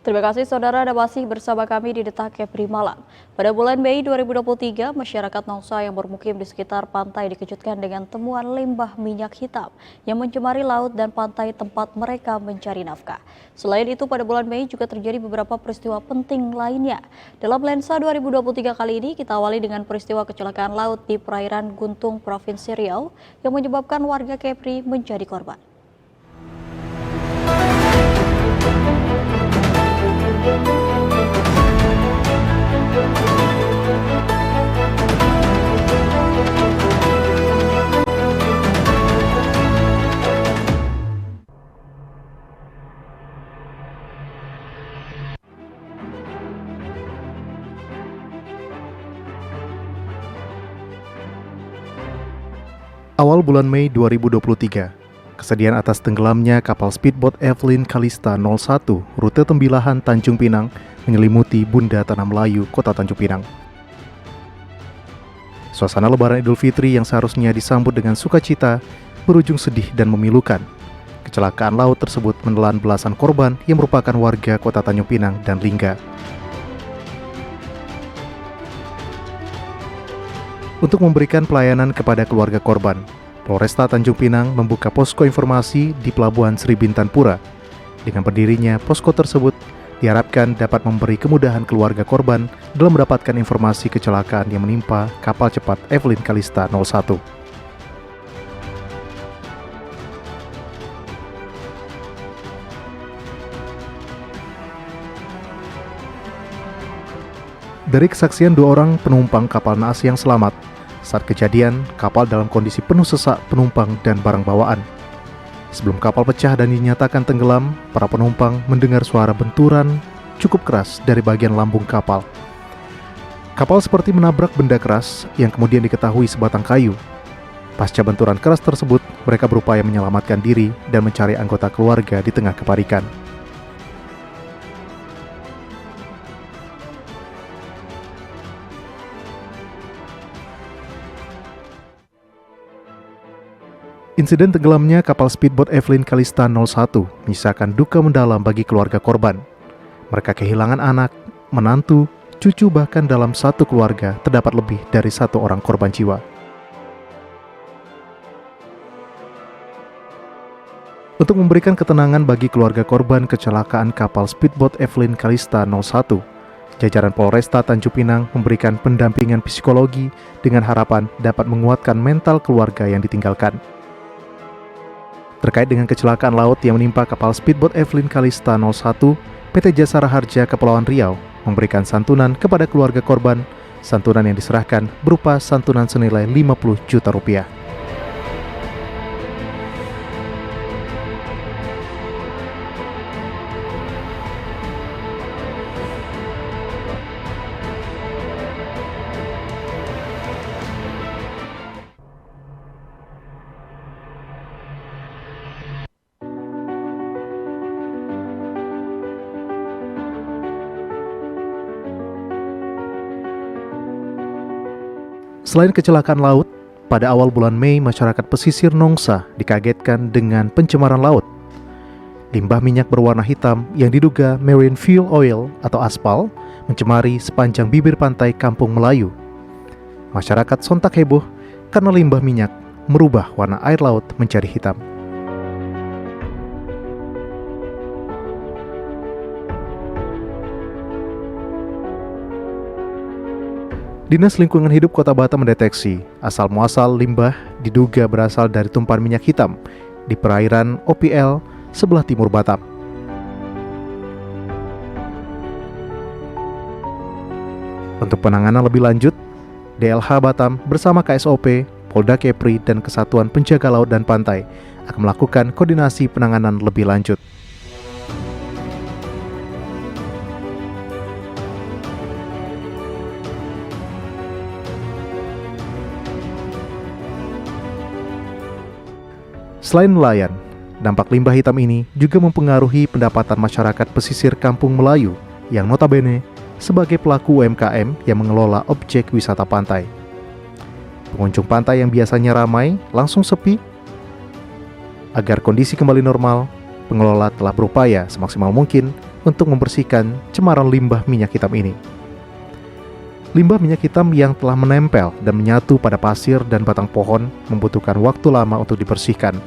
Terima kasih saudara Anda masih bersama kami di Detak Kepri Malam. Pada bulan Mei 2023, masyarakat Nongsa yang bermukim di sekitar pantai dikejutkan dengan temuan limbah minyak hitam yang mencemari laut dan pantai tempat mereka mencari nafkah. Selain itu, pada bulan Mei juga terjadi beberapa peristiwa penting lainnya. Dalam lensa 2023 kali ini, kita awali dengan peristiwa kecelakaan laut di perairan Guntung, Provinsi Riau yang menyebabkan warga Kepri menjadi korban. Awal bulan Mei 2023, kesedihan atas tenggelamnya kapal speedboat Evelyn Kalista 01 rute Tembilahan Tanjung Pinang menyelimuti Bunda Tanah Melayu, Kota Tanjung Pinang. Suasana Lebaran Idul Fitri yang seharusnya disambut dengan sukacita berujung sedih dan memilukan. Kecelakaan laut tersebut menelan belasan korban yang merupakan warga Kota Tanjung Pinang dan Lingga. Untuk memberikan pelayanan kepada keluarga korban, Polresta Tanjung Pinang membuka posko informasi di Pelabuhan Sri Bintan Pura. Dengan berdirinya posko tersebut, diharapkan dapat memberi kemudahan keluarga korban dalam mendapatkan informasi kecelakaan yang menimpa kapal cepat Evelyn Kalista 01. Dari kesaksian 2 orang penumpang kapal naas yang selamat, saat kejadian, kapal dalam kondisi penuh sesak penumpang dan barang bawaan. Sebelum kapal pecah dan dinyatakan tenggelam, para penumpang mendengar suara benturan cukup keras dari bagian lambung kapal. Kapal seperti menabrak benda keras yang kemudian diketahui sebatang kayu. Pasca benturan keras tersebut, mereka berupaya menyelamatkan diri dan mencari anggota keluarga di tengah kepanikan. Insiden tenggelamnya kapal speedboat Evelyn Kalista 01 menyisakan duka mendalam bagi keluarga korban. Mereka kehilangan anak, menantu, cucu, bahkan dalam satu keluarga terdapat lebih dari 1 orang korban jiwa. Untuk memberikan ketenangan bagi keluarga korban kecelakaan kapal speedboat Evelyn Kalista 01, jajaran Polresta Tanjung Pinang memberikan pendampingan psikologi dengan harapan dapat menguatkan mental keluarga yang ditinggalkan. Terkait dengan kecelakaan laut yang menimpa kapal speedboat Evelyn Kalista 01, PT Jasara Harja Kepulauan Riau memberikan santunan kepada keluarga korban. Santunan yang diserahkan berupa santunan senilai 50 juta rupiah. Selain kecelakaan laut, pada awal bulan Mei masyarakat pesisir Nongsa dikagetkan dengan pencemaran laut. Limbah minyak berwarna hitam yang diduga marine fuel oil atau aspal mencemari sepanjang bibir pantai Kampung Melayu. Masyarakat sontak heboh karena limbah minyak merubah warna air laut menjadi hitam. Dinas Lingkungan Hidup Kota Batam mendeteksi asal-muasal limbah diduga berasal dari tumpahan minyak hitam di perairan OPL sebelah timur Batam. Untuk penanganan lebih lanjut, DLH Batam bersama KSOP, Polda Kepri, dan Kesatuan Penjaga Laut dan Pantai akan melakukan koordinasi penanganan lebih lanjut. Selain nelayan, dampak limbah hitam ini juga mempengaruhi pendapatan masyarakat pesisir Kampung Melayu yang notabene sebagai pelaku UMKM yang mengelola objek wisata pantai. Pengunjung pantai yang biasanya ramai langsung sepi. Agar kondisi kembali normal, pengelola telah berupaya semaksimal mungkin untuk membersihkan cemaran limbah minyak hitam ini. Limbah minyak hitam yang telah menempel dan menyatu pada pasir dan batang pohon membutuhkan waktu lama untuk dibersihkan.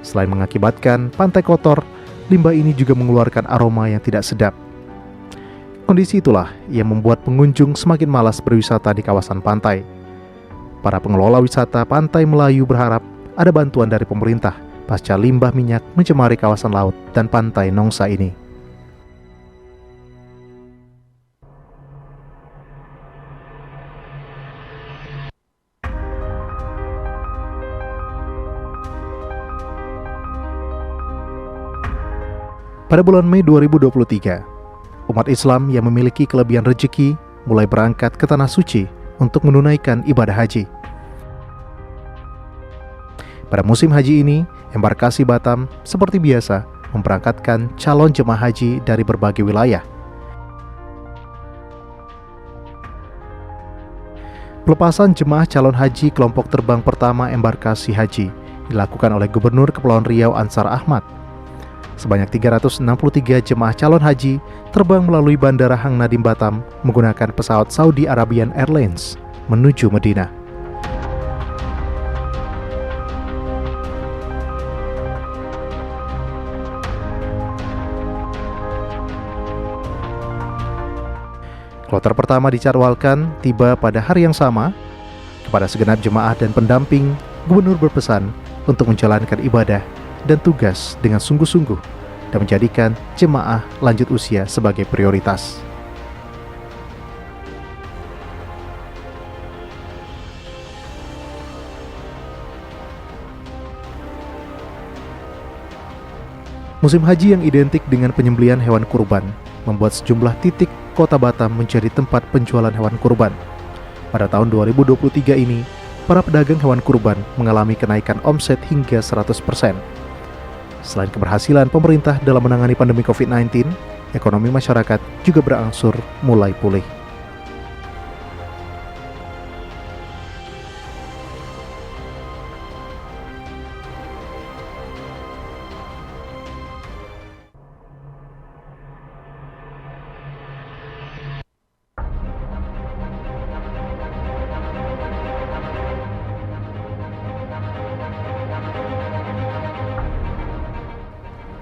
Selain mengakibatkan pantai kotor, limbah ini juga mengeluarkan aroma yang tidak sedap. Kondisi itulah yang membuat pengunjung semakin malas berwisata di kawasan pantai. Para pengelola wisata Pantai Melayu berharap ada bantuan dari pemerintah pasca limbah minyak mencemari kawasan laut dan pantai Nongsa ini. Pada bulan Mei 2023, umat Islam yang memiliki kelebihan rezeki mulai berangkat ke Tanah Suci untuk menunaikan ibadah haji. Pada musim haji ini, embarkasi Batam seperti biasa memberangkatkan calon jemaah haji dari berbagai wilayah. Pelepasan jemaah calon haji kelompok terbang pertama embarkasi haji dilakukan oleh Gubernur Kepulauan Riau Ansar Ahmad. Sebanyak 363 jemaah calon haji terbang melalui Bandara Hang Nadim Batam menggunakan pesawat Saudi Arabian Airlines menuju Madinah. Kloter pertama dijadwalkan tiba pada hari yang sama. Kepada segenap jemaah dan pendamping, Gubernur berpesan untuk menjalankan ibadah dan tugas dengan sungguh-sungguh dan menjadikan jemaah lanjut usia sebagai prioritas. Musim haji yang identik dengan penyembelihan hewan kurban membuat sejumlah titik Kota Batam menjadi tempat penjualan hewan kurban. Pada tahun 2023 ini, para pedagang hewan kurban mengalami kenaikan omset hingga 100%. Selain keberhasilan pemerintah dalam menangani pandemi COVID-19, ekonomi masyarakat juga berangsur mulai pulih.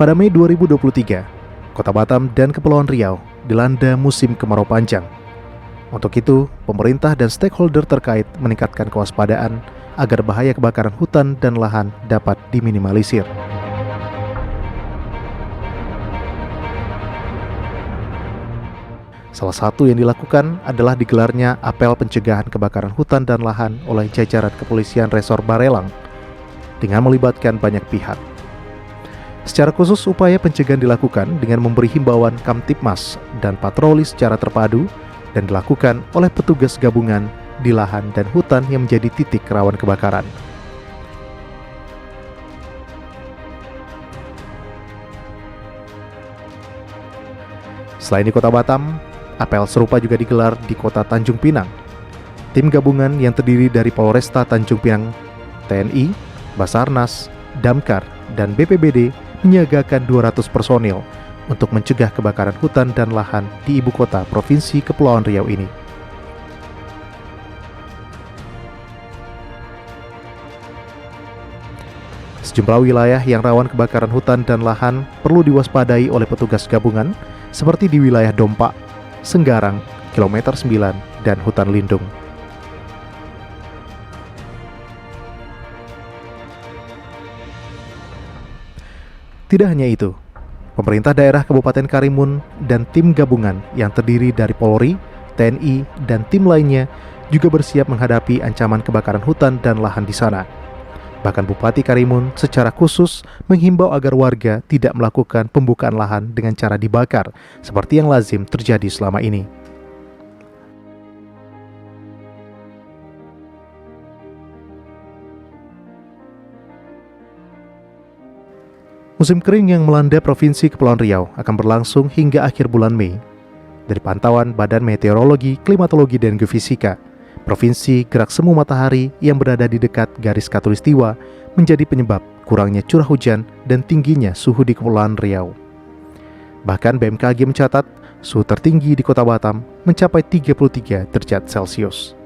Pada Mei 2023, Kota Batam dan Kepulauan Riau dilanda musim kemarau panjang. Untuk itu, pemerintah dan stakeholder terkait meningkatkan kewaspadaan agar bahaya kebakaran hutan dan lahan dapat diminimalisir. Salah satu yang dilakukan adalah digelarnya apel pencegahan kebakaran hutan dan lahan oleh jajaran Kepolisian Resor Barelang dengan melibatkan banyak pihak. Secara khusus, upaya pencegahan dilakukan dengan memberi himbauan Kamtibmas dan patroli secara terpadu dan dilakukan oleh petugas gabungan di lahan dan hutan yang menjadi titik rawan kebakaran. Selain di Kota Batam, apel serupa juga digelar di Kota Tanjung Pinang. Tim gabungan yang terdiri dari Polresta Tanjung Pinang, TNI, Basarnas, Damkar, dan BPBD menyiagakan 200 personil untuk mencegah kebakaran hutan dan lahan di ibu kota Provinsi Kepulauan Riau ini. Sejumlah wilayah yang rawan kebakaran hutan dan lahan perlu diwaspadai oleh petugas gabungan seperti di wilayah Dompak, Senggarang, Kilometer 9, dan Hutan Lindung. Tidak hanya itu, pemerintah daerah Kabupaten Karimun dan tim gabungan yang terdiri dari Polri, TNI, dan tim lainnya juga bersiap menghadapi ancaman kebakaran hutan dan lahan di sana. Bahkan Bupati Karimun secara khusus menghimbau agar warga tidak melakukan pembukaan lahan dengan cara dibakar, seperti yang lazim terjadi selama ini. Musim kering yang melanda Provinsi Kepulauan Riau akan berlangsung hingga akhir bulan Mei. Dari pantauan Badan Meteorologi, Klimatologi, dan Geofisika, Provinsi gerak semu matahari yang berada di dekat garis khatulistiwa menjadi penyebab kurangnya curah hujan dan tingginya suhu di Kepulauan Riau. Bahkan BMKG mencatat suhu tertinggi di Kota Batam mencapai 33 derajat Celcius.